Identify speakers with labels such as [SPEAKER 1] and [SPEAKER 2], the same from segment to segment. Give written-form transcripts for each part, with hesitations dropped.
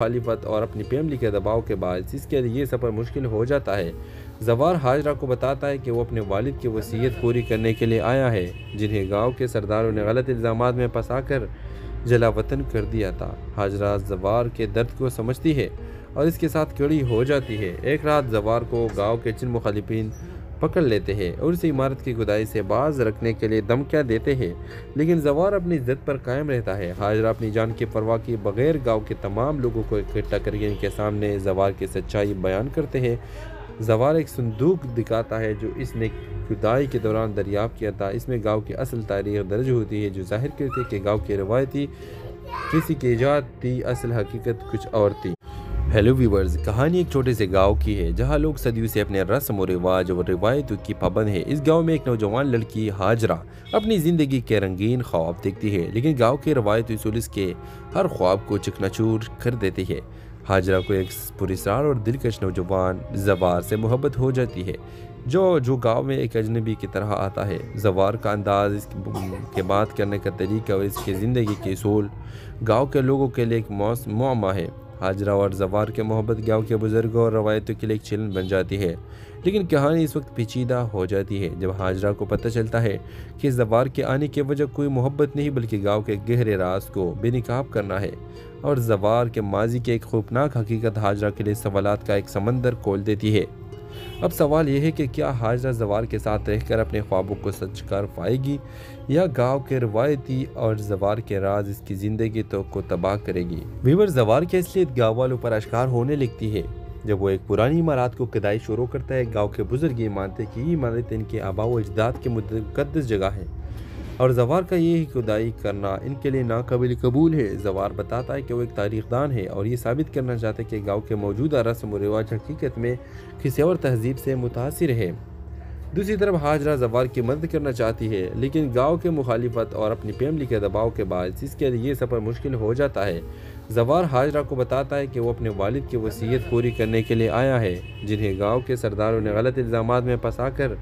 [SPEAKER 1] مخالفت اور اپنی فیملی کے دباؤ کے باعث اس کے لیے سفر مشکل ہو جاتا ہے۔ زوار ہاجرہ کو بتاتا ہے کہ وہ اپنے والد کی وصیت پوری کرنے کے لیے آیا ہے، جنہیں گاؤں کے سرداروں نے غلط الزامات میں پھنسا کر جلا وطن کر دیا تھا۔ ہاجرہ زوار کے درد کو سمجھتی ہے اور اس کے ساتھ کھڑی ہو جاتی ہے۔ ایک رات زوار کو گاؤں کے چند مخالفین پکڑ لیتے ہیں اور اسے عمارت کی کھدائی سے باز رکھنے کے لیے دھمکیاں دیتے ہیں، لیکن زوار اپنی ضد پر قائم رہتا ہے۔ ہاجرہ اپنی جان کی پرواہ کیے بغیر گاؤں کے تمام لوگوں کو اکٹھا کر کے ان کے سامنے زوار کی سچائی بیان کرتے ہیں۔ زوار ایک صندوق دکھاتا ہے جو اس نے کھدائی کے دوران دریافت کیا تھا۔ اس میں گاؤں کی اصل تاریخ درج ہوتی ہے، جو ظاہر کرتی ہے کہ گاؤں کی روایتی کسی کی ایجاد تھی، اصل حقیقت کچھ اور تھی۔ ہیلو ویورز، کہانی ایک چھوٹے سے گاؤں کی ہے جہاں لوگ صدیوں سے اپنے رسم و رواج اور روایتوں کی پابند ہے۔ اس گاؤں میں ایک نوجوان لڑکی ہاجرہ اپنی زندگی کے رنگین خواب دیکھتی ہے، لیکن گاؤں کے روایتی اصول اس کے ہر خواب کو چکنا چور کر دیتی ہے۔ ہاجرہ کو ایک پراسرار اور دلکش نوجوان زوار سے محبت ہو جاتی ہے، جو گاؤں میں ایک اجنبی کی طرح آتا ہے۔ زوار کا انداز، اس کے بات کرنے کا طریقہ اور اس کی زندگی کے اصول گاؤں کے لوگوں کے لیے ایک معمہ ہے۔ ہاجرہ اور زوار کے محبت گاؤں کے بزرگوں اور روایتوں کے لیے ایک چیلنج بن جاتی ہے، لیکن کہانی اس وقت پیچیدہ ہو جاتی ہے جب ہاجرہ کو پتہ چلتا ہے کہ زوار کے آنے کی وجہ کوئی محبت نہیں بلکہ گاؤں کے گہرے راز کو بے نقاب کرنا ہے، اور زوار کے ماضی کی ایک خوفناک حقیقت ہاجرہ کے لیے سوالات کا ایک سمندر کھول دیتی ہے۔ اب سوال یہ ہے کہ کیا ہاجرہ زوار کے ساتھ رہ کر اپنے خوابوں کو سچ کر پائے گی، یا گاؤں کے روایتی اور زوار کے راز اس کی زندگی کو تباہ کرے گی؟ ویور، زوار کی اصلیت گاؤں والوں پر اشکار ہونے لگتی ہے جب وہ ایک پرانی عمارت کو کھدائی شروع کرتا ہے۔ گاؤں کے بزرگ یہ مانتے ہیں کہ یہ عمارت ان کے آباء و اجداد کی مقدس جگہ ہے، اور زوار کا یہ کھدائی کرنا ان کے لیے ناقابل قبول ہے۔ زوار بتاتا ہے کہ وہ ایک تاریخ دان ہے اور یہ ثابت کرنا چاہتا ہے کہ گاؤں کے موجودہ رسم و رواج حقیقت میں کسی اور تہذیب سے متاثر ہے۔ دوسری طرف ہاجرہ زوار کی مدد کرنا چاہتی ہے، لیکن گاؤں کے مخالفت اور اپنی فیملی کے دباؤ کے باعث اس کے لیے سفر مشکل ہو جاتا ہے۔ زوار ہاجرہ کو بتاتا ہے کہ وہ اپنے والد کی وصیت پوری کرنے کے لیے آیا ہے، جنہیں گاؤں کے سرداروں نے غلط الزامات میں پھنسا کر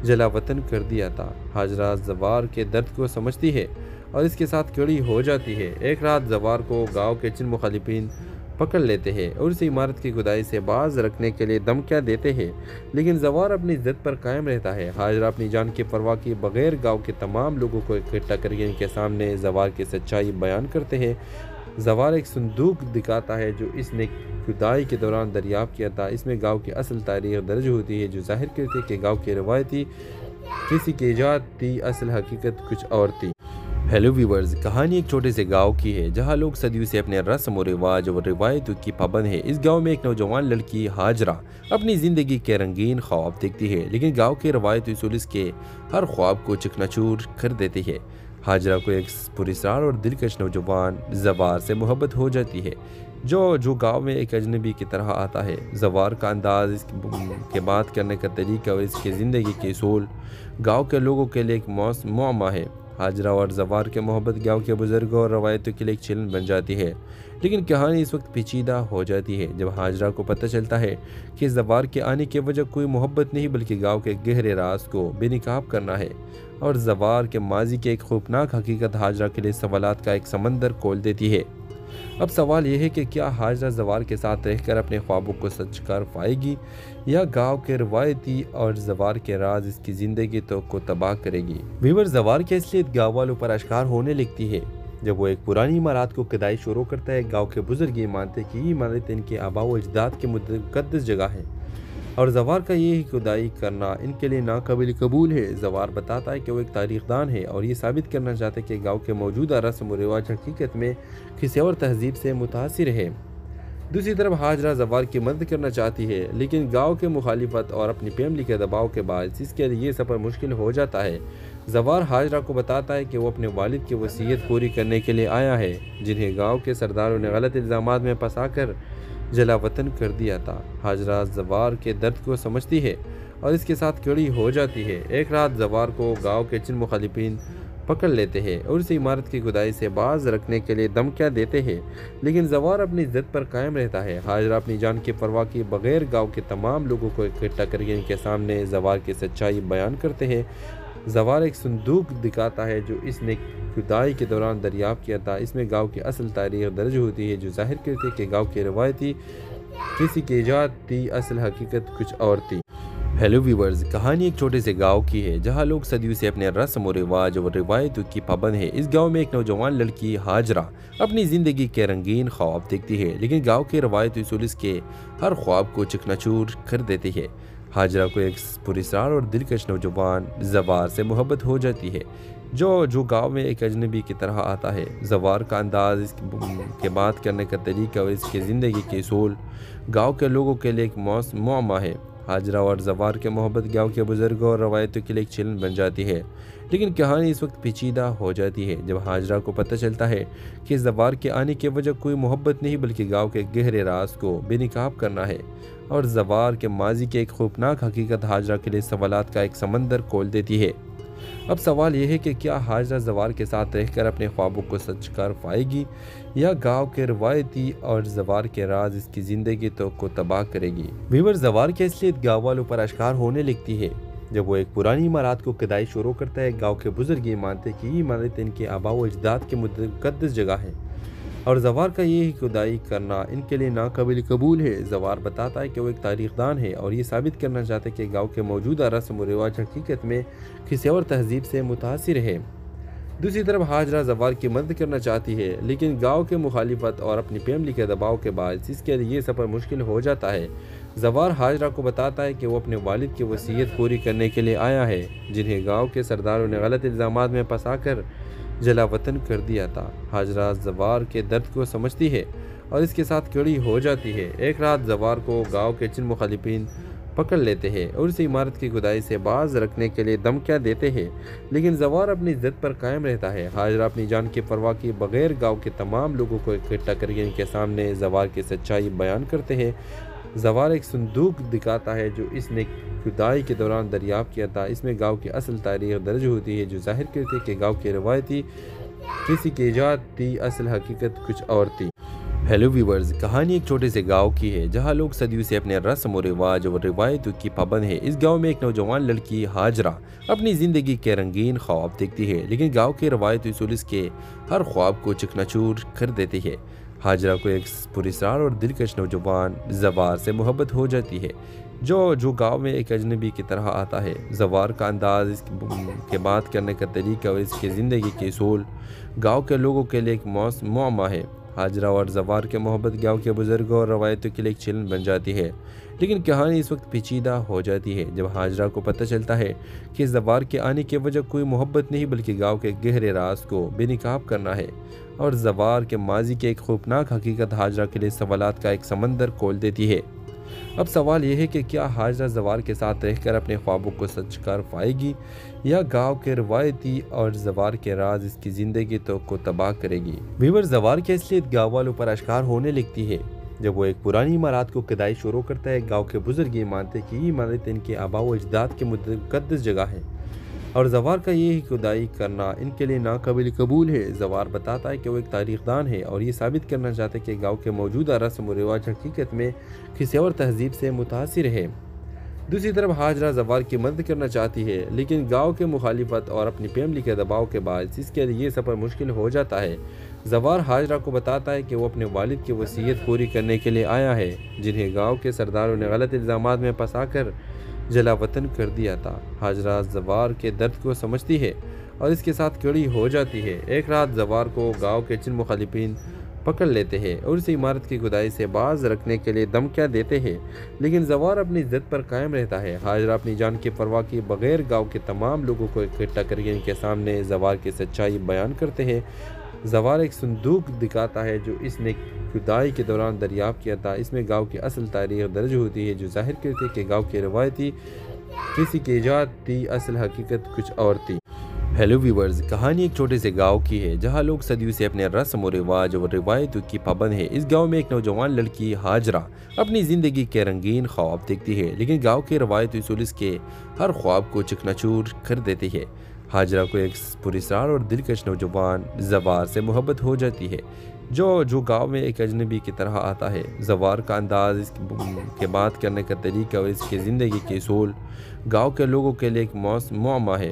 [SPEAKER 1] جلا وطن کر دیا تھا۔ ہاجرہ زوار کے درد کو سمجھتی ہے اور اس کے ساتھ کھڑی ہو جاتی ہے۔ ایک رات زوار کو گاؤں کے چند مخالفین پکڑ لیتے ہیں اور اسے عمارت کی کھدائی سے باز رکھنے کے لیے دھمکیاں دیتے ہیں، لیکن زوار اپنی ضد پر قائم رہتا ہے۔ ہاجرہ اپنی جان کی پرواہ کیے بغیر گاؤں کے تمام لوگوں کو اکٹھا کر کے ان کے سامنے زوار کی سچائی بیان کرتے ہیں۔ زوار ایک صندوق دکھاتا ہے جو اس نے کھدائی کے دوران دریافت کیا تھا۔ اس میں گاؤں کی اصل تاریخ درج ہوتی ہے، جو ظاہر کرتی ہے کہ گاؤں کی روایتی کسی کی ایجاد تھی، اصل حقیقت کچھ اور تھی۔ ہیلو ویورز، کہانی ایک چھوٹے سے گاؤں کی ہے جہاں لوگ صدیوں سے اپنے رسم و رواج اور روایتوں کی پابند ہے۔ اس گاؤں میں ایک نوجوان لڑکی ہاجرہ اپنی زندگی کے رنگین خواب دیکھتی ہے، لیکن گاؤں کے روایتی اصول اس کے ہر خواب کو چکنا چور کر دیتی ہے۔ ہاجرہ کو ایک پراسرار اور دلکش نوجوان زوار سے محبت ہو جاتی ہے، جو گاؤں میں ایک اجنبی کی طرح آتا ہے۔ زوار کا انداز، اس کے بات کرنے کا طریقہ اور اس کی زندگی کے اصول گاؤں کے لوگوں کے لیے ایک معمہ ہے۔ ہاجرہ اور زوار کے محبت گاؤں کے بزرگوں اور روایتوں کے لیے ایک چیلنج بن جاتی ہے، لیکن کہانی اس وقت پیچیدہ ہو جاتی ہے جب ہاجرہ کو پتہ چلتا ہے کہ زوار کے آنے کی وجہ کوئی محبت نہیں بلکہ گاؤں کے گہرے راز کو بے نقاب کرنا ہے، اور زوار کے ماضی کی ایک خوفناک حقیقت ہاجرہ کے لیے سوالات کا ایک سمندر کھول دیتی ہے۔ اب سوال یہ ہے کہ کیا ہاجرہ زوار کے ساتھ رہ کر اپنے خوابوں کو سچ کر پائے گی، یا گاؤں کے روایتی اور زوار کے راز اس کی زندگی کو تباہ کرے گی؟ ویور، زوار کی اصلیت گاؤں والوں پر اشکار ہونے لگتی ہے جب وہ ایک پرانی عمارت کو کھدائی شروع کرتا ہے۔ گاؤں کے بزرگ یہ مانتے ہیں کہ یہ عمارت ان کے آباء و اجداد کی مقدس جگہ ہے، اور زوار کا یہ کھدائی کرنا ان کے لیے ناقابل قبول ہے۔ زوار بتاتا ہے کہ وہ ایک تاریخ دان ہے اور یہ ثابت کرنا چاہتا ہے کہ گاؤں کے موجودہ رسم و رواج حقیقت میں کسی اور تہذیب سے متاثر ہے۔ دوسری طرف ہاجرہ زوار کی مدد کرنا چاہتی ہے، لیکن گاؤں کے مخالفت اور اپنی فیملی کے دباؤ کے باعث اس کے لیے سفر مشکل ہو جاتا ہے۔ زوار ہاجرہ کو بتاتا ہے کہ وہ اپنے والد کی وصیت پوری کرنے کے لیے آیا ہے، جنہیں گاؤں کے سرداروں نے غلط الزامات میں پھنسا کر جلا وطن کر دیا تھا۔ ہاجرہ زوار کے درد کو سمجھتی ہے اور اس کے ساتھ کھڑی ہو جاتی ہے۔ ایک رات زوار کو گاؤں کے چند مخالفین پکڑ لیتے ہیں اور اسے عمارت کی کھدائی سے باز رکھنے کے لیے دھمکیاں دیتے ہیں، لیکن زوار اپنی ضد پر قائم رہتا ہے۔ ہاجرہ اپنی جان کی پرواہ کیے بغیر گاؤں کے تمام لوگوں کو اکٹھا کر کے ان کے سامنے زوار کی سچائی بیان کرتے ہیں۔ زوار ایک صندوق دکھاتا ہے جو اس نے کھدائی کے دوران دریافت کیا تھا۔ اس میں گاؤں کی اصل تاریخ درج ہوتی ہے جو ظاہر کرتی ہے کہ گاؤں کی روایتی کسی کی ایجاد تھی، اصل حقیقت کچھ اور تھی۔ ہیلو ویورز، کہانی ایک چھوٹے سے گاؤں کی ہے جہاں لوگ صدیوں سے اپنے رسم و رواج اور روایتوں کی پابند ہیں۔ اس گاؤں میں ایک نوجوان لڑکی ہاجرہ اپنی زندگی کے رنگین خواب دیکھتی ہے، لیکن گاؤں کے روایتی اصول اس کے ہر خواب کو چکنا چور کر دیتی ہے۔ ہاجرہ کو ایک پراسرار اور دلکش نوجوان زوار سے محبت ہو جاتی ہے جو گاؤں میں ایک اجنبی کی طرح آتا ہے۔ زوار کا انداز، اس کے بات کرنے کا طریقہ اور اس کے زندگی کے اصول گاؤں کے لوگوں کے لیے ایک معمہ ہے۔ ہاجرہ اور زوار کے محبت گاؤں کے بزرگوں اور روایتوں کے لیے ایک چیلنج بن جاتی ہے، لیکن کہانی اس وقت پیچیدہ ہو جاتی ہے جب ہاجرہ کو پتہ چلتا ہے کہ زوار کے آنے کی وجہ کوئی محبت نہیں بلکہ گاؤں کے گہرے راز کو بے نقاب کرنا ہے، اور زوار کے ماضی کی ایک خوفناک حقیقت ہاجرہ کے لیے سوالات کا ایک سمندر کھول دیتی ہے۔ اب سوال یہ ہے کہ کیا ہاجرہ زوار کے ساتھ رہ کر اپنے خوابوں کو سچ کر پائے گی، یا گاؤں کے روایتی اور زوار کے راز اس کی زندگی کو تباہ کرے گی؟ ویور، زوار کی اصلیت گاؤں والوں پر اشکار ہونے لگتی ہے جب وہ ایک پرانی عمارات کو کھدائی شروع کرتا ہے۔ گاؤں کے بزرگ یہ مانتے ہیں کہ یہ عمارت ان کے آباء و اجداد کی مقدس جگہ ہے، اور زوار کا یہ کھدائی کرنا ان کے لیے ناقابل قبول ہے۔ زوار بتاتا ہے کہ وہ ایک تاریخ دان ہے اور یہ ثابت کرنا چاہتے ہیں کہ گاؤں کے موجودہ رسم و رواج حقیقت میں کسی اور تہذیب سے متاثر ہے۔ دوسری طرف ہاجرہ زوار کی مدد کرنا چاہتی ہے، لیکن گاؤں کے مخالفت اور اپنی فیملی کے دباؤ کے باعث اس کے لیے یہ سفر مشکل ہو جاتا ہے۔ زوار ہاجرہ کو بتاتا ہے کہ وہ اپنے والد کی وصیت پوری کرنے کے لیے آیا ہے، جنہیں گاؤں کے سرداروں نے غلط الزامات میں پھنسا کر جلا وطن کر دیا تھا۔ ہاجرہ زوار کے درد کو سمجھتی ہے اور اس کے ساتھ کھڑی ہو جاتی ہے۔ ایک رات زوار کو گاؤں کے چند مخالفین پکڑ لیتے ہیں اور اسے عمارت کی کھدائی سے باز رکھنے کے لیے دھمکیاں دیتے ہیں، لیکن زوار اپنی ضد پر قائم رہتا ہے۔ ہاجرہ اپنی جان کی پرواہ کیے بغیر گاؤں کے تمام لوگوں کو اکٹھا کر کے ان کے سامنے زوار کی سچائی بیان کرتے ہیں۔ زوار ایک صندوق دکھاتا ہے جو اس نے کھدائی کے دوران دریافت کیا تھا۔ اس میں گاؤں کی اصل تاریخ درج ہوتی ہے جو ظاہر کرتی ہے کہ گاؤں کی روایتی کسی کی ایجاد تھی، اصل حقیقت کچھ اور تھی۔ ہیلو ویورز، کہانی ایک چھوٹے سے گاؤں کی ہے جہاں لوگ صدیوں سے اپنے رسم و رواج اور روایتوں کی پابند ہیں۔ اس گاؤں میں ایک نوجوان لڑکی ہاجرہ اپنی زندگی کے رنگین خواب دیکھتی ہے، لیکن گاؤں کے روایتی اصول اس کے ہر خواب کو چکنا چور کر دیتی ہے۔ ہاجرہ کو ایک پراسرار اور دلکش نوجوان زوار سے محبت ہو جاتی ہے جو گاؤں میں ایک اجنبی کی طرح آتا ہے۔ زوار کا انداز، اس کے بات کرنے کا طریقہ اور اس کے زندگی کے اصول گاؤں کے لوگوں کے لیے ایک معمہ ہے۔ ہاجرہ اور زوار کے محبت گاؤں کے بزرگوں اور روایتوں کے لیے ایک چیلنج بن جاتی ہے، لیکن کہانی اس وقت پیچیدہ ہو جاتی ہے جب ہاجرہ کو پتہ چلتا ہے کہ زوار کے آنے کی وجہ کوئی محبت نہیں بلکہ گاؤں کے گہرے راز کو بے نقاب کرنا ہے، اور زوار کے ماضی کی ایک خوفناک حقیقت ہاجرہ کے لیے سوالات کا ایک سمندر کھول دیتی ہے۔ اب سوال یہ ہے کہ کیا ہاجرہ زوار کے ساتھ رہ کر اپنے خوابوں کو سچ کر پائے گی، یا گاؤں کے روایتی اور زوار کے راز اس کی زندگی کو تباہ کرے گی؟ ویور، زوار کی اصلیت گاؤں والوں پر اشکار ہونے لگتی ہے جب وہ ایک پرانی عمارات کو کھدائی شروع کرتا ہے۔ گاؤں کے بزرگ یہ مانتے ہیں کہ یہ عمارت ان کے آباء و اجداد کی مقدس جگہ ہے، اور زوار کا یہ کھدائی کرنا ان کے لیے ناقابل قبول ہے۔ زوار بتاتا ہے کہ وہ ایک تاریخ دان ہے اور یہ ثابت کرنا چاہتے ہیں کہ گاؤں کے موجودہ رسم و رواج حقیقت میں کسی اور تہذیب سے متاثر ہے۔ دوسری طرف ہاجرہ زوار کی مدد کرنا چاہتی ہے، لیکن گاؤں کے مخالفت اور اپنی فیملی کے دباؤ کے باعث اس کے لیے یہ سفر مشکل ہو جاتا ہے۔ زوار ہاجرہ کو بتاتا ہے کہ وہ اپنے والد کی وصیت پوری کرنے کے لیے آیا ہے، جنہیں گاؤں کے سرداروں نے غلط الزامات میں پھنسا کر جلا وطن کر دیا تھا۔ ہاجرہ زوار کے درد کو سمجھتی ہے اور اس کے ساتھ کھڑی ہو جاتی ہے۔ ایک رات زوار کو گاؤں کے چند مخالفین پکڑ لیتے ہیں اور اسے عمارت کی کھدائی سے باز رکھنے کے لیے دھمکیاں دیتے ہیں، لیکن زوار اپنی ضد پر قائم رہتا ہے۔ ہاجرہ اپنی جان کی پرواہ کیے بغیر گاؤں کے تمام لوگوں کو اکٹھا کر کے ان کے سامنے زوار کی سچائی بیان کرتے ہیں۔ زوار ایک صندوق دکھاتا ہے جو اس نے کھدائی کے دوران دریافت کیا تھا۔ اس میں گاؤں کی اصل تاریخ درج ہوتی ہے جو ظاہر کرتی ہے کہ گاؤں کی روایتی کسی کی ایجاد تھی، اصل حقیقت کچھ اور تھی۔ ہیلو ویورز، کہانی ایک چھوٹے سے گاؤں کی ہے جہاں لوگ صدیوں سے اپنے رسم و رواج اور روایتوں کی پابند ہیں۔ اس گاؤں میں ایک نوجوان لڑکی ہاجرہ اپنی زندگی کے رنگین خواب دیکھتی ہے، لیکن گاؤں کے روایتی اصول اس کے ہر خواب کو چکنا چور کر دیتی ہے۔ ہاجرہ کو ایک پراسرار اور دلکش نوجوان زوار سے محبت ہو جاتی ہے جو گاؤں میں ایک اجنبی کی طرح آتا ہے۔ زوار کا انداز، اس کے بات کرنے کا طریقہ اور اس کے زندگی کے اصول گاؤں کے لوگوں کے لیے ایک معمہ ہے۔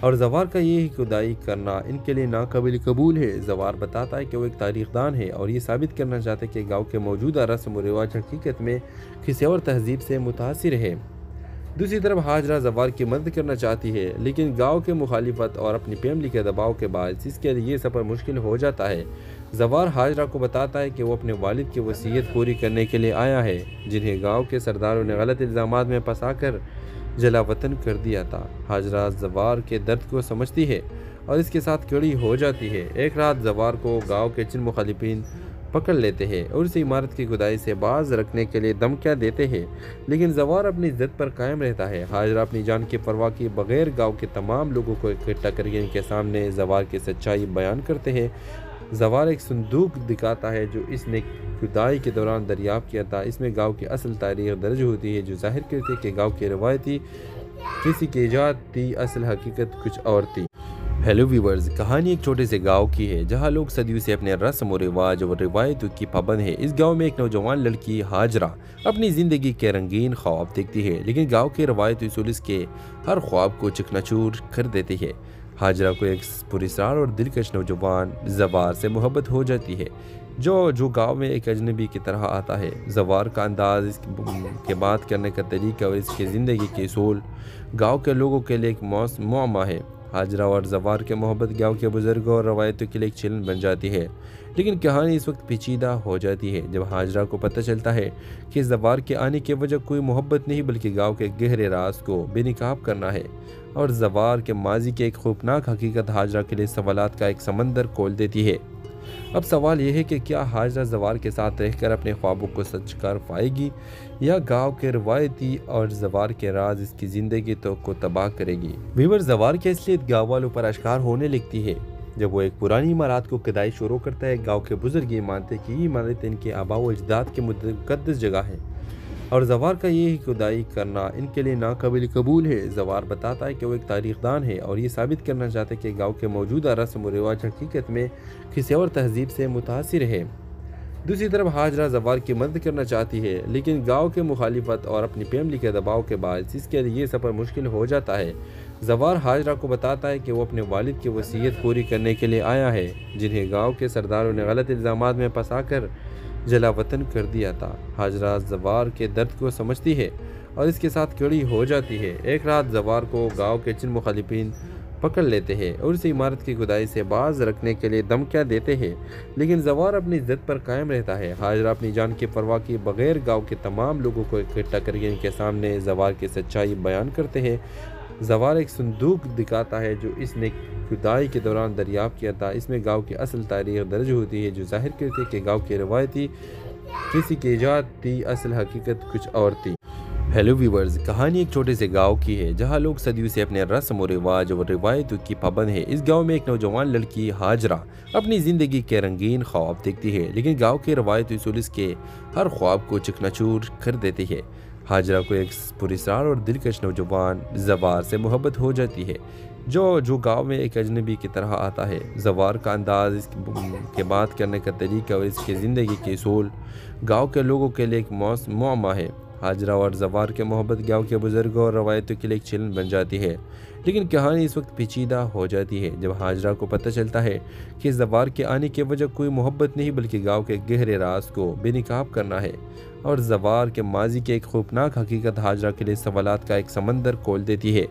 [SPEAKER 1] اور زوار کا یہ کھدائی کرنا ان کے لیے ناقابل قبول ہے۔ زوار بتاتا ہے کہ وہ ایک تاریخ دان ہے اور یہ ثابت کرنا چاہتے ہیں کہ گاؤں کے موجودہ رسم و رواج حقیقت میں کسی اور تہذیب سے متاثر ہے۔ دوسری طرف ہاجرہ زوار کی مدد کرنا چاہتی ہے، لیکن گاؤں کے مخالفت اور اپنی فیملی کے دباؤ کے باعث اس کے لیے یہ سفر مشکل ہو جاتا ہے۔ زوار ہاجرہ کو بتاتا ہے کہ وہ اپنے والد کی وصیت پوری کرنے کے لیے آیا ہے، جنہیں گاؤں کے سرداروں نے غلط الزامات میں پھنسا کر جلا وطن کر دیا تھا۔ ہاجرہ زوار کے درد کو سمجھتی ہے اور اس کے ساتھ کھڑی ہو جاتی ہے۔ ایک رات زوار کو گاؤں کے چند مخالفین پکڑ لیتے ہیں اور اسے عمارت کی کھدائی سے باز رکھنے کے لیے دھمکیاں دیتے ہیں، لیکن زوار اپنی ضد پر قائم رہتا ہے۔ ہاجرہ اپنی جان کی پرواہ کیے بغیر گاؤں کے تمام لوگوں کو اکٹھا کر کے ان کے سامنے زوار کی سچائی بیان کرتے ہیں۔ زوار ایک صندوق دکھاتا ہے جو اس نے کھدائی کے دوران دریافت کیا تھا۔ اس میں گاؤں کی اصل تاریخ درج ہوتی ہے، جو ظاہر کرتی ہے کہ گاؤں کی روایتی کسی کی ایجاد تھی، اصل حقیقت کچھ اور تھی۔ ہیلو ویورز، کہانی ایک چھوٹے سے گاؤں کی ہے جہاں لوگ صدیوں سے اپنے رسم و رواج اور روایتوں کی پابند ہے۔ اس گاؤں میں ایک نوجوان لڑکی ہاجرہ اپنی زندگی کے رنگین خواب دیکھتی ہے، لیکن گاؤں کے روایتی اصول اس کے ہر خواب کو چکنا چور کر دیتے ہیں۔ ہاجرہ کو ایک پراسرار اور دلکش نوجوان زوار سے محبت ہو جاتی ہے، جو گاؤں میں ایک اجنبی کی طرح آتا ہے۔ زوار کا انداز، اس کے بات کرنے کا طریقہ اور اس کی زندگی کے اصول گاؤں کے لوگوں کے لیے ایک معمہ ہے۔ ہاجرہ اور زوار کے محبت گاؤں کے بزرگوں اور روایتوں کے لیے ایک چیلنج بن جاتی ہے، لیکن کہانی اس وقت پیچیدہ ہو جاتی ہے جب ہاجرہ کو پتہ چلتا ہے کہ زوار کے آنے کی وجہ کوئی محبت نہیں بلکہ گاؤں کے گہرے راز کو بے نقاب کرنا ہے، اور زوار کے ماضی کی ایک خوفناک حقیقت ہاجرہ کے لیے سوالات کا ایک سمندر کھول دیتی ہے۔ اب سوال یہ ہے کہ کیا ہاجرہ زوار کے ساتھ رہ کر اپنے خوابوں کو سچ کر پائے گی، یا گاؤں کے روایتی اور زوار کے راز اس کی زندگی کو تباہ کرے گی؟ ویور، زوار کی اصلیت گاؤں والوں پر اشکار ہونے لگتی ہے جب وہ ایک پرانی عمارات کو کھدائی شروع کرتا ہے۔ گاؤں کے بزرگ یہ مانتے ہیں کہ یہ عمارت ان کے آباء و اجداد کی مقدس جگہ ہے، اور زوار کا یہ کھدائی کرنا ان کے لیے ناقابل قبول ہے۔ زوار بتاتا ہے کہ وہ ایک تاریخ دان ہے اور یہ ثابت کرنا چاہتے ہیں کہ گاؤں کے موجودہ رسم و رواج حقیقت میں کسی اور تہذیب سے متاثر ہے۔ دوسری طرف ہاجرہ زوار کی مدد کرنا چاہتی ہے، لیکن گاؤں کے مخالفت اور اپنی فیملی کے دباؤ کے باعث اس کے لیے یہ سفر مشکل ہو جاتا ہے۔ زوار ہاجرہ کو بتاتا ہے کہ وہ اپنے والد کی وصیت پوری کرنے کے لیے آیا ہے، جنہیں گاؤں کے سرداروں نے غلط الزامات میں پھنسا کر جلا وطن کر دیا تھا۔ ہاجرہ زوار کے درد کو سمجھتی ہے اور اس کے ساتھ کھڑی ہو جاتی ہے۔ ایک رات زوار کو گاؤں کے چند مخالفین پکڑ لیتے ہیں اور اسے عمارت کی کھدائی سے باز رکھنے کے لیے دھمکیاں دیتے ہیں، لیکن زوار اپنی ضد پر قائم رہتا ہے۔ ہاجرہ اپنی جان کی پرواہ کیے بغیر گاؤں کے تمام لوگوں کو اکٹھا کر کے ان کے سامنے زوار کی سچائی بیان کرتے ہیں۔ زوار ایک صندوق دکھاتا ہے جو اس نے کھدائی کے دوران دریافت کیا تھا۔ اس میں گاؤں کی اصل تاریخ درج ہوتی ہے، جو ظاہر کرتی ہے کہ گاؤں کی روایتی کسی کی ایجاد تھی، اصل حقیقت کچھ اور تھی۔ ہیلو ویورز، کہانی ایک چھوٹے سے گاؤں کی ہے جہاں لوگ صدیوں سے اپنے رسم و رواج اور روایتوں کی پابند ہے۔ اس گاؤں میں ایک نوجوان لڑکی ہاجرہ اپنی زندگی کے رنگین خواب دیکھتی ہے، لیکن گاؤں کے روایتی اصول اس کے ہر خواب کو چکنا چور کر دیتے ہیں۔ ہاجرہ کو ایک پراسرار اور دلکش نوجوان زوار سے محبت ہو جاتی ہے، جو گاؤں میں ایک اجنبی کی طرح آتا ہے۔ زوار کا انداز، اس کے بات کرنے کا طریقہ اور اس کی زندگی کے اصول گاؤں کے لوگوں کے لیے ایک معمہ ہے۔ ہاجرہ اور زوار کے محبت گاؤں کے بزرگوں اور روایتوں کے لیے ایک چیلنج بن جاتی ہے، لیکن کہانی اس وقت پیچیدہ ہو جاتی ہے جب ہاجرہ کو پتہ چلتا ہے کہ زوار کے آنے کی وجہ کوئی محبت نہیں بلکہ گاؤں کے گہرے راز کو بے نقاب کرنا ہے، اور زوار کے ماضی کی ایک خوفناک حقیقت ہاجرہ کے لیے سوالات کا ایک سمندر کھول دیتی ہے۔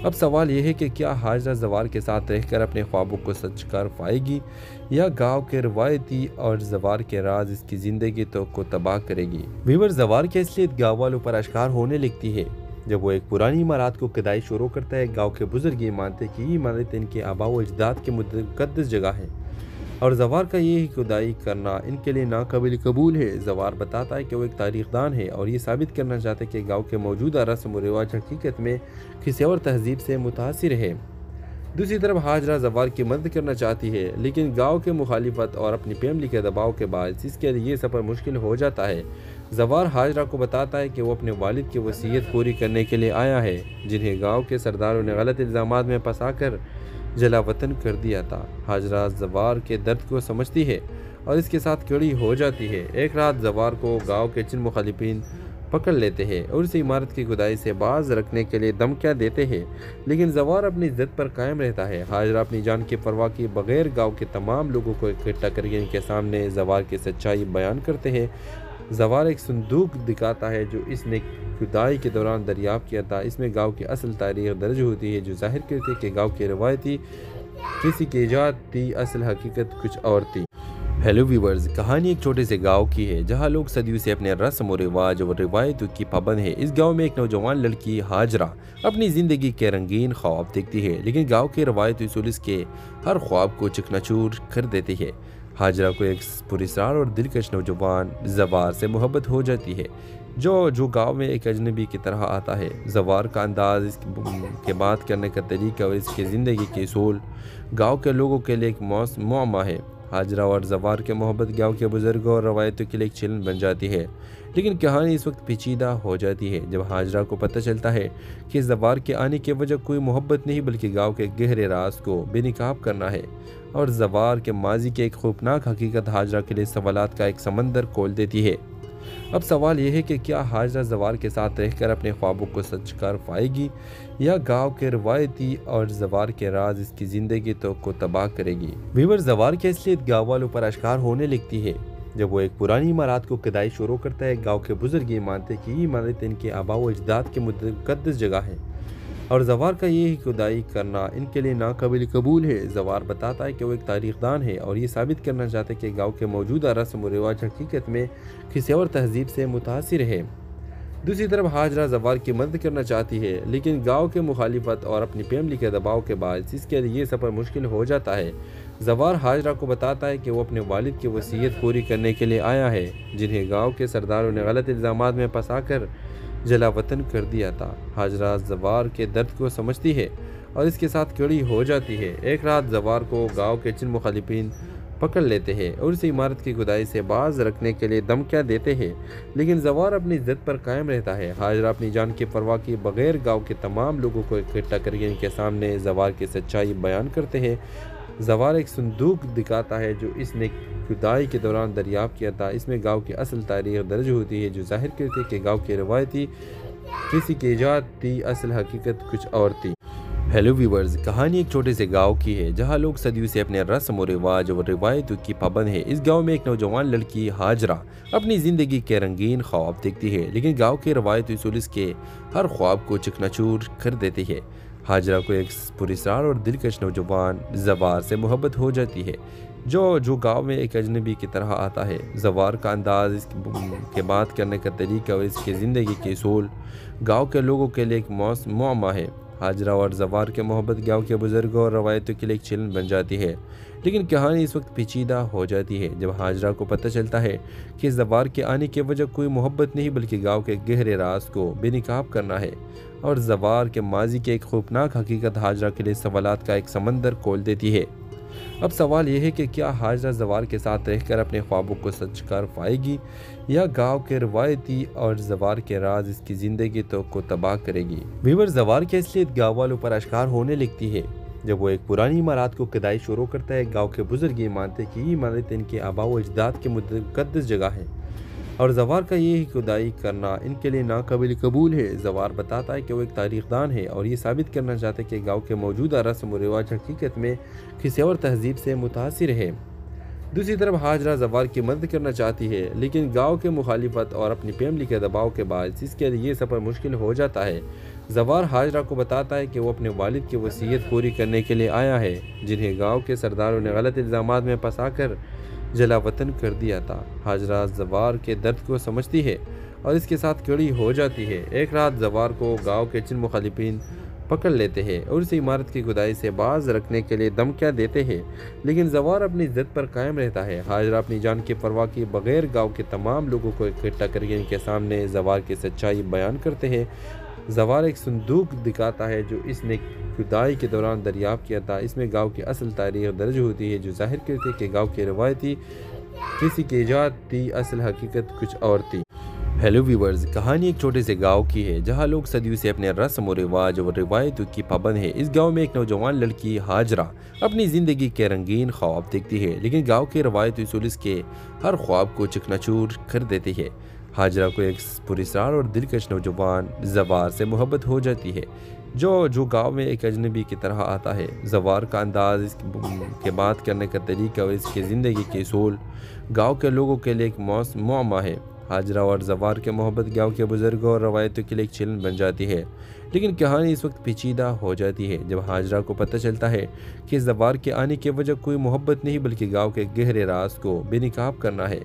[SPEAKER 1] اب سوال یہ ہے کہ کیا ہاجرہ زوار کے ساتھ رہ کر اپنے خوابوں کو سچ کر پائے گی، یا گاؤں کے روایتی اور زوار کے راز اس کی زندگی کو تباہ کرے گی؟ ویور، زوار کی اصلیت گاؤں والوں پر اشکار ہونے لگتی ہے جب وہ ایک پرانی عمارات کو کھدائی شروع کرتا ہے۔ گاؤں کے بزرگ یہ مانتے ہیں کہ یہ عمارت ان کے آباء و اجداد کی مقدس جگہ ہے، اور زوار کا یہ کھدائی کرنا ان کے لیے ناقابل قبول ہے۔ زوار بتاتا ہے کہ وہ ایک تاریخ دان ہے اور یہ ثابت کرنا چاہتے ہیں کہ گاؤں کے موجودہ رسم و رواج حقیقت میں کسی اور تہذیب سے متاثر ہے۔ دوسری طرف ہاجرہ زوار کی مدد کرنا چاہتی ہے، لیکن گاؤں کے مخالفت اور اپنی فیملی کے دباؤ کے باعث اس کے لیے یہ سفر مشکل ہو جاتا ہے۔ زوار ہاجرہ کو بتاتا ہے کہ وہ اپنے والد کی وصیت پوری کرنے کے لیے آیا ہے، جنہیں گاؤں کے سرداروں نے غلط الزامات میں پھنسا کر جلا وطن کر دیا تھا۔ ہاجرہ زوار کے درد کو سمجھتی ہے اور اس کے ساتھ کھڑی ہو جاتی ہے۔ ایک رات زوار کو گاؤں کے چند مخالفین پکڑ لیتے ہیں اور اسے عمارت کی کھدائی سے باز رکھنے کے لیے دھمکیاں دیتے ہیں، لیکن زوار اپنی ضد پر قائم رہتا ہے۔ ہاجرہ اپنی جان کی پرواہ کیے بغیر گاؤں کے تمام لوگوں کو اکٹھا کر کے ان کے سامنے زوار کی سچائی بیان کرتے ہیں۔ زوار ایک صندوق دکھاتا ہے جو اس نے کھدائی کے دوران دریافت کیا تھا۔ اس میں گاؤں کی اصل تاریخ درج ہوتی ہے جو ظاہر کرتی ہے کہ گاؤں کی روایتی کسی کی ایجاد تھی، اصل حقیقت کچھ اور تھی۔ ہیلو ویورز، کہانی ایک چھوٹے سے گاؤں کی ہے جہاں لوگ صدیوں سے اپنے رسم و رواج اور روایتوں کی پابند ہے۔ اس گاؤں میں ایک نوجوان لڑکی ہاجرہ اپنی زندگی کے رنگین خواب دیکھتی ہے، لیکن گاؤں کے روایتی اصول اس کے ہر خواب کو چکنا چور کر دیتی ہے۔ ہاجرہ کو ایک پراسرار اور دلکش نوجوان زوار سے محبت ہو جاتی ہے جو گاؤں میں ایک اجنبی کی طرح آتا ہے۔ زوار کا انداز، اس کے بات کرنے کا طریقہ اور اس کی زندگی کے اصول گاؤں کے لوگوں کے لیے ایک معمہ ہے۔ ہاجرہ اور زوار کے محبت گاؤں کے بزرگوں اور روایتوں کے لیے ایک چیلنج بن جاتی ہے، لیکن کہانی اس وقت پیچیدہ ہو جاتی ہے جب ہاجرہ کو پتہ چلتا ہے کہ زوار کے آنے کی وجہ کوئی محبت نہیں بلکہ گاؤں کے گہرے راز کو بے نقاب کرنا ہے، اور زوار کے ماضی کی ایک خوفناک حقیقت ہاجرہ کے لیے سوالات کا ایک سمندر کھول دیتی ہے۔ اب سوال یہ ہے کہ کیا ہاجرہ زوار کے ساتھ رہ کر اپنے خوابوں کو سچ کر پائے گی، یا گاؤں کے روایتی اور زوار کے راز اس کی زندگی کو تباہ کرے گی؟ ویور، زوار کی اصلیت گاؤں والوں پر اشکار ہونے لگتی ہے جب وہ ایک پرانی عمارات کو کھدائی شروع کرتا ہے۔ گاؤں کے بزرگ یہ مانتے ہیں کہ یہ عمارت ان کے آباء و اجداد کی مقدس جگہ ہے، اور زوار کا یہ کھدائی کرنا ان کے لیے ناقابل قبول ہے۔ زوار بتاتا ہے کہ وہ ایک تاریخ دان ہے اور یہ ثابت کرنا چاہتا ہے کہ گاؤں کے موجودہ رسم و رواج حقیقت میں کسی اور تہذیب سے متاثر ہے۔ دوسری طرف ہاجرہ زوار کی مدد کرنا چاہتی ہے، لیکن گاؤں کے مخالفت اور اپنی فیملی کے دباؤ کے باعث اس کے لیے یہ سفر مشکل ہو جاتا ہے۔ زوار ہاجرہ کو بتاتا ہے کہ وہ اپنے والد کی وصیت پوری کرنے کے لیے آیا ہے، جنہیں گاؤں کے سرداروں نے غلط الزامات میں پھنسا کر جلا وطن کر دیا تھا۔ ہاجرہ زوار کے درد کو سمجھتی ہے اور اس کے ساتھ کھڑی ہو جاتی ہے۔ ایک رات زوار کو گاؤں کے چند مخالفین پکڑ لیتے ہیں اور اسے عمارت کی کھدائی سے باز رکھنے کے لیے دھمکیاں دیتے ہیں، لیکن زوار اپنی ضد پر قائم رہتا ہے۔ ہاجرہ اپنی جان کی پرواہ کیے بغیر گاؤں کے تمام لوگوں کو اکٹھا کر کے ان کے سامنے زوار کی سچائی بیان کرتے ہیں۔ زوار ایک صندوق دکھاتا ہے جو اس نے کھدائی کے دوران دریافت کیا تھا۔ اس میں گاؤں کی اصل تاریخ درج ہوتی ہے جو ظاہر کرتی ہے کہ گاؤں کی روایتی کسی کی ایجاد تھی، اصل حقیقت کچھ اور تھی۔ ہیلو ویورز، کہانی ایک چھوٹے سے گاؤں کی ہے جہاں لوگ صدیوں سے اپنے رسم و رواج اور روایتوں کی پابند ہے۔ اس گاؤں میں ایک نوجوان لڑکی ہاجرہ اپنی زندگی کے رنگین خواب دیکھتی ہے، لیکن گاؤں کے روایتی اصول اس کے ہر خواب کو چکنا چور کر دیتی ہے۔ ہاجرہ کو ایک پراسرار اور دلکش نوجوان زوار سے محبت ہو جاتی ہے جو گاؤں میں ایک اجنبی کی طرح آتا ہے۔ زوار کا انداز، اس کے بات کرنے کا طریقہ اور اس کی زندگی کے اصول گاؤں کے لوگوں کے لیے ایک معمہ ہے۔ ہاجرہ اور زوار کے محبت گاؤں کے بزرگوں اور روایتوں کے لیے ایک چیلنج بن جاتی ہے، لیکن کہانی اس وقت پیچیدہ ہو جاتی ہے جب ہاجرہ کو پتہ چلتا ہے کہ زوار کے آنے کی وجہ کوئی محبت نہیں بلکہ گاؤں کے گہرے راز کو بے نقاب کرنا ہے، اور زوار کے ماضی کی ایک خوفناک حقیقت ہاجرہ کے لیے سوالات کا ایک سمندر کھول دیتی ہے۔ اب سوال یہ ہے کہ کیا ہاجرہ زوار کے ساتھ رہ کر اپنے خوابوں کو سچ کر پائے گی، یا گاؤں کے روایتی اور زوار کے راز اس کی زندگی کو تباہ کرے گی؟ ویور، زوار کی اصلیت گاؤں والوں پر اشکار ہونے لگتی ہے جب وہ ایک پرانی عمارات کو کھدائی شروع کرتا ہے۔ گاؤں کے بزرگ یہ مانتے ہیں کہ یہ عمارت ان کے آباء و اجداد کی مقدس جگہ ہے، اور زوار کا یہ کھدائی کرنا ان کے لیے ناقابل قبول ہے۔ زوار بتاتا ہے کہ وہ ایک تاریخ دان ہے اور یہ ثابت کرنا چاہتا ہے کہ گاؤں کے موجودہ رسم و رواج حقیقت میں کسی اور تہذیب سے متاثر ہے۔ دوسری طرف ہاجرہ زوار کی مدد کرنا چاہتی ہے، لیکن گاؤں کے مخالفت اور اپنی فیملی کے دباؤ کے باعث اس کے لیے یہ سفر مشکل ہو جاتا ہے۔ زوار ہاجرہ کو بتاتا ہے کہ وہ اپنے والد کی وصیت پوری کرنے کے لیے آیا ہے، جنہیں گاؤں کے سرداروں نے غلط الزامات میں پھنسا کر جلا وطن کر دیا تھا۔ ہاجرہ زوار کے درد کو سمجھتی ہے اور اس کے ساتھ کھڑی ہو جاتی ہے۔ ایک رات زوار کو گاؤں کے چند مخالفین پکڑ لیتے ہیں اور اسے عمارت کی کھدائی سے باز رکھنے کے لیے دھمکیاں دیتے ہیں، لیکن زوار اپنی ضد پر قائم رہتا ہے۔ ہاجرہ اپنی جان کی پرواہ کیے بغیر گاؤں کے تمام لوگوں کو اکٹھا کر کے ان کے سامنے زوار کی سچائی بیان کرتے ہیں۔ زوار ایک صندوق دکھاتا ہے جو اس نے کھدائی کے دوران دریافت کیا تھا۔ اس میں گاؤں کی اصل تاریخ درج ہوتی ہے جو ظاہر کرتی ہے کہ گاؤں کی روایتی کسی کی ایجاد تھی، اصل حقیقت کچھ اور تھی۔ ہیلو ویورز، کہانی ایک چھوٹے سے گاؤں کی ہے جہاں لوگ صدیوں سے اپنے رسم و رواج اور روایتوں کی پابند ہے۔ اس گاؤں میں ایک نوجوان لڑکی ہاجرہ اپنی زندگی کے رنگین خواب دیکھتی ہے، لیکن گاؤں کے روایتی اصول اس کے ہر خواب کو چکنا چور کر دیتی ہے۔ حاجرہ کو ایک پراسرار اور دلکش نوجوان زوار سے محبت ہو جاتی ہے جو گاؤں میں ایک اجنبی کی طرح آتا ہے۔ زوار کا انداز، اس کے بات کرنے کا طریقہ اور اس کے زندگی کے اصول گاؤں کے لوگوں کے لیے ایک معمہ ہے۔ حاجرہ اور زوار کے محبت گاؤں کے بزرگوں اور روایتوں کے لیے ایک چلن بن جاتی ہے، لیکن کہانی اس وقت پیچیدہ ہو جاتی ہے جب حاجرہ کو پتہ چلتا ہے کہ زوار کے آنے کی وجہ کوئی محبت نہیں بلکہ گاؤں کے گہرے راز کو بے نقاب کرنا ہے،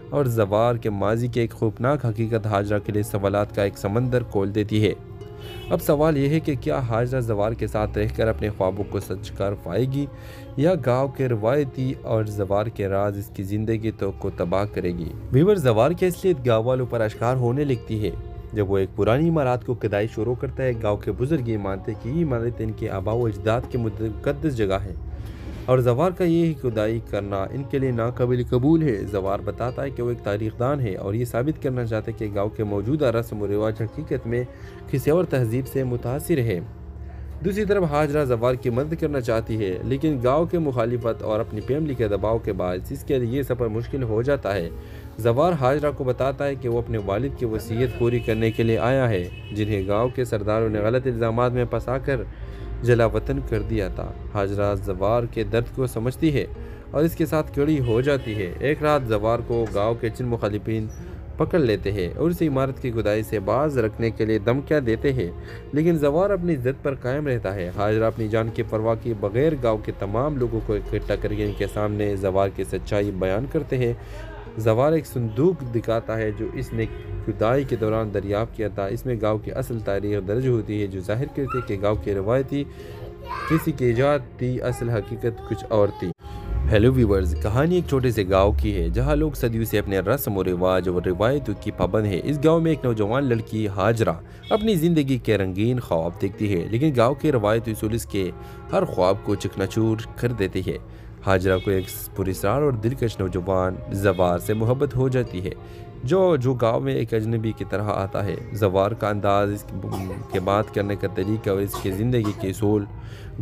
[SPEAKER 1] اور زوار کے ماضی کی ایک خوفناک حقیقت حاجرہ کے لیے سوالات کا ایک سمندر کھول دیتی ہے۔ اب سوال یہ ہے کہ کیا حاجرہ زوار کے ساتھ رہ کر اپنے خوابوں کو سچ کر پائے گی، یا گاؤں کے روایتی اور زوار کے راز اس کی زندگی کو تباہ کرے گی؟ ویور، زوار کی اصلیت گاؤں والوں پر اشکار ہونے لگتی ہے جب وہ ایک پرانی عمارات کو کھدائی شروع کرتا ہے۔ گاؤں کے بزرگ یہ مانتے کہ یہ عمارت ان کے آباء و اجداد کی مقدس جگہ ہے، اور زوار کا یہ کھدائی کرنا ان کے لیے ناقابل قبول ہے۔ زوار بتاتا ہے کہ وہ ایک تاریخ دان ہے اور یہ ثابت کرنا چاہتے کہ گاؤں کے موجودہ رسم و رواج حقیقت میں کسی اور تہذیب سے متاثر ہے۔ دوسری طرف حاجرہ زوار کی مدد کرنا چاہتی ہے، لیکن گاؤں کے مخالفت اور اپنی فیملی کے دباؤ کے باعث اس کے لیے یہ سفر مشکل ہو جاتا ہے۔ زوار حاجرہ کو بتاتا ہے کہ وہ اپنے والد کی وصیت پوری کرنے کے لیے آیا ہے، جنہیں گاؤں کے سرداروں نے غلط الزامات میں پھنسا کر جلا وطن کر دیا تھا۔ حاجرہ زوار کے درد کو سمجھتی ہے اور اس کے ساتھ کھڑی ہو جاتی ہے۔ ایک رات زوار کو گاؤں کے چند مخالفین پکڑ لیتے ہیں اور اسے عمارت کی کھدائی سے باز رکھنے کے لیے دھمکیاں دیتے ہیں، لیکن زوار اپنی ضد پر قائم رہتا ہے۔ حاجرہ اپنی جان کی پرواہ کیے بغیر گاؤں کے تمام لوگوں کو اکٹھا کر کے ان کے سامنے زوار کی سچائی بیان کرتے ہیں۔ زوار ایک صندوق دکھاتا ہے جو اس نے کھدائی کے دوران دریافت کیا تھا۔ اس میں گاؤں کی اصل تاریخ درج ہوتی ہے جو ظاہر کرتی ہے کہ گاؤں کی روایتی کسی کی ایجاد تھی، اصل حقیقت کچھ اور تھی۔ ہیلو ویورز، کہانی ایک چھوٹے سے گاؤں کی ہے جہاں لوگ صدیوں سے اپنے رسم و رواج اور روایتوں کی پابند ہے۔ اس گاؤں میں ایک نوجوان لڑکی حاجرہ اپنی زندگی کے رنگین خواب دیکھتی ہے، لیکن گاؤں کے روایتی اصول اس کے ہر خواب کو چکنا چور کر دیتی ہے۔ حاجرہ کو ایک پراسرار اور دلکش نوجوان زوار سے محبت ہو جاتی ہے جو گاؤں میں ایک اجنبی کی طرح آتا ہے۔ زوار کا انداز، اس کے بات کرنے کا طریقہ اور اس کے زندگی کے اصول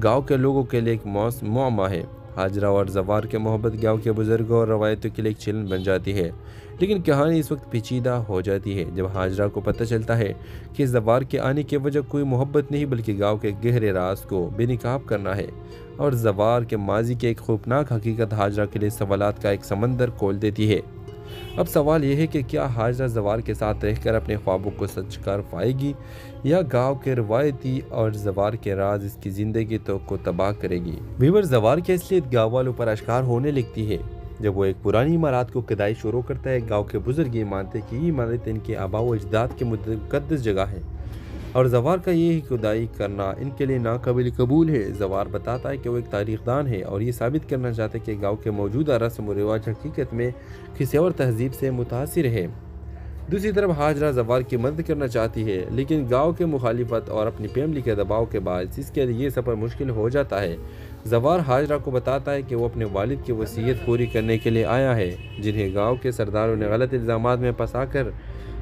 [SPEAKER 1] گاؤں کے لوگوں کے لیے ایک معمہ ہے۔ حاجرہ اور زوار کے محبت گاؤں کے بزرگوں اور روایتوں کے لیے ایک چلن بن جاتی ہے، لیکن کہانی اس وقت پیچیدہ ہو جاتی ہے جب حاجرہ کو پتہ چلتا ہے کہ زوار کے آنے کی وجہ کوئی محبت نہیں بلکہ گاؤں کے گہرے راز کو بے نقاب کرنا ہے، اور زوار کے ماضی کی ایک خوفناک حقیقت حاجرہ کے لیے سوالات کا ایک سمندر کھول دیتی ہے۔ اب سوال یہ ہے کہ کیا حاجرہ زوار کے ساتھ رہ کر اپنے خوابوں کو سچ کر پائے گی، یا گاؤں کے روایتی اور زوار کے راز اس کی زندگی کو تباہ کرے گی؟ ویور، زوار کی اصلیت گاؤں والوں پر اشکار ہونے لگتی ہے جب وہ ایک پرانی عمارات کو کھدائی شروع کرتا ہے۔ گاؤں کے بزرگ یہ مانتے کہ یہ عمارت ان کے آباء و اجداد کی مقدس جگہ ہے، اور زوار کا یہ کھدائی کرنا ان کے لیے ناقابل قبول ہے۔ زوار بتاتا ہے کہ وہ ایک تاریخ دان ہے اور یہ ثابت کرنا چاہتے کہ گاؤں کے موجودہ رسم و رواج حقیقت میں کسی اور تہذیب سے متاثر ہے۔ دوسری طرف حاجرہ زوار کی مدد کرنا چاہتی ہے، لیکن گاؤں کے مخالفت اور اپنی فیملی کے دباؤ کے باعث اس کے لیے یہ سفر مشکل ہو جاتا ہے۔ زوار حاجرہ کو بتاتا ہے کہ وہ اپنے والد کی وصیت پوری کرنے کے لیے آیا ہے، جنہیں گاؤں کے سرداروں نے غلط الزامات میں پھنسا کر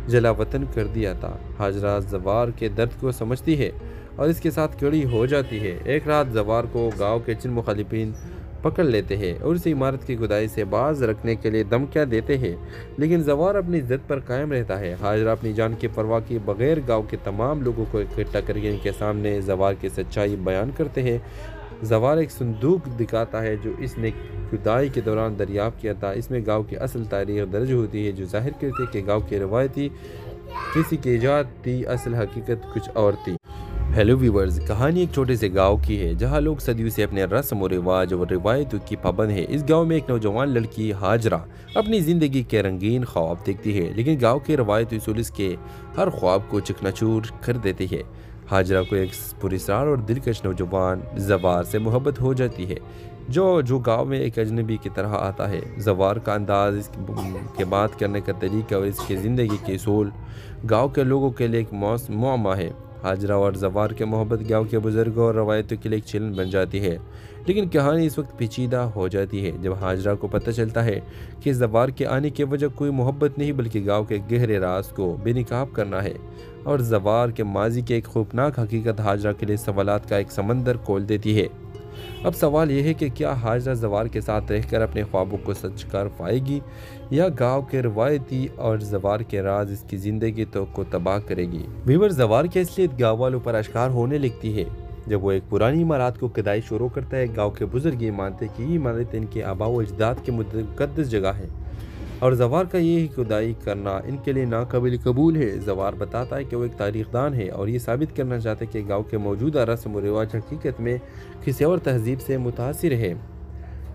[SPEAKER 1] جلا وطن کر دیا تھا۔ حاجرہ زوار کے درد کو سمجھتی ہے اور اس کے ساتھ کھڑی ہو جاتی ہے۔ ایک رات زوار کو گاؤں کے چند مخالفین پکڑ لیتے ہیں اور اسے عمارت کی کھدائی سے باز رکھنے کے لیے دھمکیاں دیتے ہیں، لیکن زوار اپنی ضد پر قائم رہتا ہے۔ حاجرہ اپنی جان کی پرواہ کیے بغیر گاؤں کے تمام لوگوں کو اکٹھا کر کے ان کے سامنے زوار کی سچائی بیان کرتے ہیں۔ زوار ایک صندوق دکھاتا ہے جو اس نے کھدائی کے دوران دریافت کیا تھا۔ اس میں گاؤں کی اصل تاریخ درج ہوتی ہے جو ظاہر کرتی ہے کہ گاؤں کی روایتی کسی کی ایجاد تھی، اصل حقیقت کچھ اور تھی۔ ہیلو ویورز، کہانی ایک چھوٹے سے گاؤں کی ہے جہاں لوگ صدیوں سے اپنے رسم و رواج اور روایتوں کی پابند ہے۔ اس گاؤں میں ایک نوجوان لڑکی حاجرہ اپنی زندگی کے رنگین خواب دیکھتی ہے، لیکن گاؤں کے روایتی اصول اس کے ہر خواب کو چکنا چور کر دیتی ہے۔ حاجرہ کو ایک پراسرار اور دلکش نوجوان زوار سے محبت ہو جاتی ہے جو گاؤں میں ایک اجنبی کی طرح آتا ہے۔ زوار کا انداز، اس کے بات کرنے کا طریقہ اور اس کے زندگی کے اصول گاؤں کے لوگوں کے لیے ایک معمہ ہے۔ حاجرہ اور زوار کے محبت گاؤں کے بزرگوں اور روایتوں کے لیے ایک چلن بن جاتی ہے، لیکن کہانی اس وقت پیچیدہ ہو جاتی ہے جب حاجرہ کو پتہ چلتا ہے کہ زوار کے آنے کی وجہ کوئی محبت نہیں بلکہ گاؤں کے گہرے راز کو بے نقاب کرنا ہے، اور زوار کے ماضی کی ایک خوفناک حقیقت حاجرہ کے لیے سوالات کا ایک سمندر کھول دیتی ہے۔ اب سوال یہ ہے کہ کیا حاجرہ زوار کے ساتھ رہ کر اپنے خوابوں کو سچ کر پائے گی یا گاؤں کے روایتی اور زوار کے راز اس کی زندگی کو تباہ کرے گی؟ ویور زوار کی اصلیت گاؤں والوں پر اشکار ہونے لگتی ہے جب وہ ایک پرانی عمارات کو کھدائی شروع کرتا ہے۔ گاؤں کے بزرگ یہ مانتے کہ یہ عمارت ان کے آباء و اجداد کی مقدس جگہ ہے اور زوار کا یہ کھدائی کرنا ان کے لیے ناقابل قبول ہے۔ زوار بتاتا ہے کہ وہ ایک تاریخ دان ہے اور یہ ثابت کرنا چاہتے ہیں کہ گاؤں کے موجودہ رسم و رواج حقیقت میں کسی اور تہذیب سے متاثر ہے۔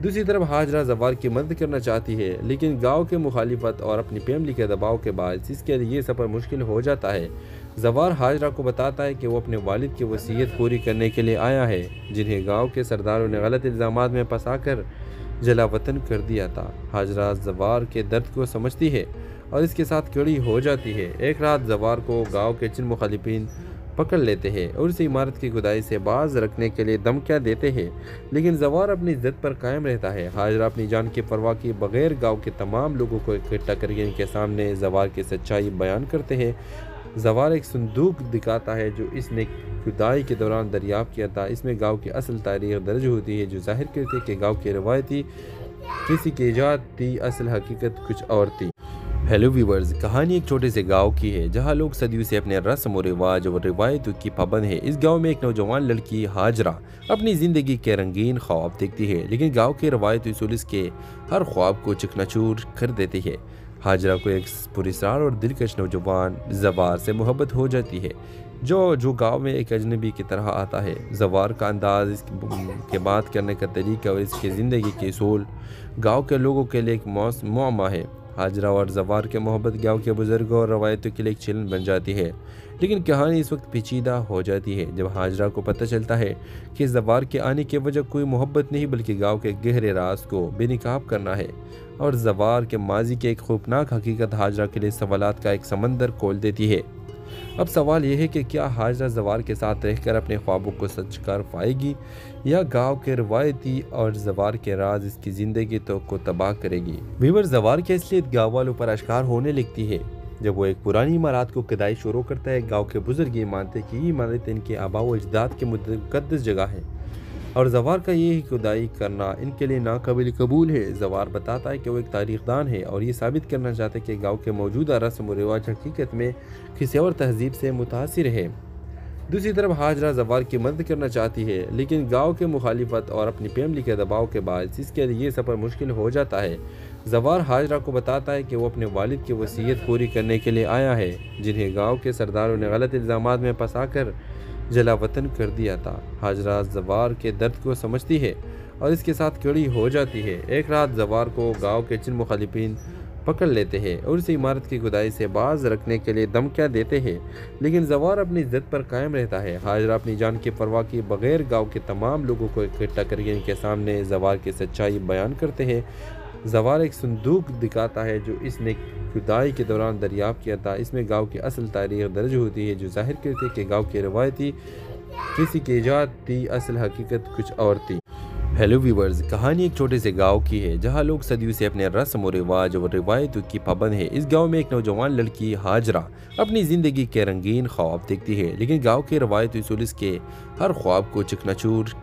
[SPEAKER 1] دوسری طرف حاجرہ زوار کی مدد کرنا چاہتی ہے، لیکن گاؤں کے مخالفت اور اپنی فیملی کے دباؤ کے باعث اس کے لیے یہ سفر مشکل ہو جاتا ہے۔ زوار حاجرہ کو بتاتا ہے کہ وہ اپنے والد کی وصیت پوری کرنے کے لیے آیا ہے، جنہیں گاؤں کے سرداروں نے غلط الزامات میں پھنسا کر جلا وطن کر دیا تھا۔ حاجرہ زوار کے درد کو سمجھتی ہے اور اس کے ساتھ کھڑی ہو جاتی ہے۔ ایک رات زوار کو گاؤں کے چند مخالفین پکڑ لیتے ہیں اور اسے عمارت کی کھدائی سے باز رکھنے کے لیے دھمکیاں دیتے ہیں، لیکن زوار اپنی ضد پر قائم رہتا ہے۔ حاجرہ اپنی جان کی پرواہ کیے بغیر گاؤں کے تمام لوگوں کو اکٹھا کر کے ان کے سامنے زوار کی سچائی بیان کرتے ہیں۔ زوار ایک صندوق دکھاتا ہے جو اس نے کھدائی کے دوران دریافت کیا تھا۔ اس میں گاؤں کی اصل تاریخ درج ہوتی ہے جو ظاہر کرتی ہے کہ گاؤں کی روایتی کسی کی ایجاد تھی، اصل حقیقت کچھ اور تھی۔ ہیلو ویورز، کہانی ایک چھوٹے سے گاؤں کی ہے جہاں لوگ صدیوں سے اپنے رسم و رواج اور روایتوں کی پابند ہیں۔ اس گاؤں میں ایک نوجوان لڑکی حاجرہ اپنی زندگی کے رنگین خواب دیکھتی ہے، لیکن گاؤں کے روایتی اصول اس کے ہر خواب کو چکنا چور کر دیتی ہے۔ حاجرہ کو ایک پراسرار اور دلکش نوجوان زوار سے محبت ہو جاتی ہے جو گاؤں میں ایک اجنبی کی طرح آتا ہے۔ زوار کا انداز، اس کے بات کرنے کا طریقہ اور اس کی زندگی کے اصول گاؤں کے لوگوں کے لیے ایک معمہ ہے۔ حاجرہ اور زوار کے محبت گاؤں کے بزرگوں اور روایتوں کے لیے ایک چیلنج بن جاتی ہے، لیکن کہانی اس وقت پیچیدہ ہو جاتی ہے جب حاجرہ کو پتہ چلتا ہے کہ زوار کے آنے کی وجہ کوئی محبت نہیں بلکہ گاؤں کے گہرے راز کو بے نقاب کرنا ہے، اور زوار کے ماضی کی ایک خوفناک حقیقت حاجرہ کے لیے سوالات کا ایک سمندر کھول دیتی ہے۔ اب سوال یہ ہے کہ کیا حاجرہ زوار کے ساتھ رہ کر اپنے خوابوں کو سچ کر پائے گی یا گاؤں کے روایتی اور زوار کے راز اس کی زندگی کو تباہ کرے گی؟ ویور زوار کی اصلیت گاؤں والوں پر اشکار ہونے لگتی ہے جب وہ ایک پرانی عمارات کو کھدائی شروع کرتا ہے۔ گاؤں کے بزرگ یہ مانتے کہ یہ عمارت ان کے آباء و اجداد کی مقدس جگہ ہے اور زوار کا یہ کھدائی کرنا ان کے لیے ناقابل قبول ہے۔ زوار بتاتا ہے کہ وہ ایک تاریخ دان ہے اور یہ ثابت کرنا چاہتے ہیں کہ گاؤں کے موجودہ رسم و رواج حقیقت میں کسی اور تہذیب سے متاثر ہے۔ دوسری طرف حاجرہ زوار کی مدد کرنا چاہتی ہے، لیکن گاؤں کے مخالفت اور اپنی فیملی کے دباؤ کے باعث اس کے لیے یہ سفر مشکل ہو جاتا ہے۔ زوار حاجرہ کو بتاتا ہے کہ وہ اپنے والد کی وصیت پوری کرنے کے لیے آیا ہے، جنہیں گاؤں کے سرداروں نے غلط الزامات میں پھنسا کر جلا وطن کر دیا تھا۔ حاجرہ زوار کے درد کو سمجھتی ہے اور اس کے ساتھ کھڑی ہو جاتی ہے۔ ایک رات زوار کو گاؤں کے چند مخالفین پکڑ لیتے ہیں اور اسے عمارت کی کھدائی سے باز رکھنے کے لیے دھمکیاں دیتے ہیں، لیکن زوار اپنی ضد پر قائم رہتا ہے۔ حاجرہ اپنی جان کی پرواہ کیے بغیر گاؤں کے تمام لوگوں کو اکٹھا کر کے ان کے سامنے زوار کی سچائی بیان کرتے ہیں۔ زوار ایک صندوق دکھاتا ہے جو اس نے کھدائی کے دوران دریافت کیا تھا۔ اس میں گاؤں کی اصل تاریخ درج ہوتی ہے جو ظاہر کرتی ہے کہ گاؤں کی روایتی کسی کی ایجاد تھی، اصل حقیقت کچھ اور تھی۔ ہیلو ویورز، کہانی ایک چھوٹے سے گاؤں کی ہے جہاں لوگ صدیوں سے اپنے رسم و رواج اور روایتوں کی پابند ہیں۔ اس گاؤں میں ایک نوجوان لڑکی حاجرہ اپنی زندگی کے رنگین خواب دیکھتی ہے، لیکن گاؤں کے روایتی اصول اس کے ہر خواب کو چکنا چور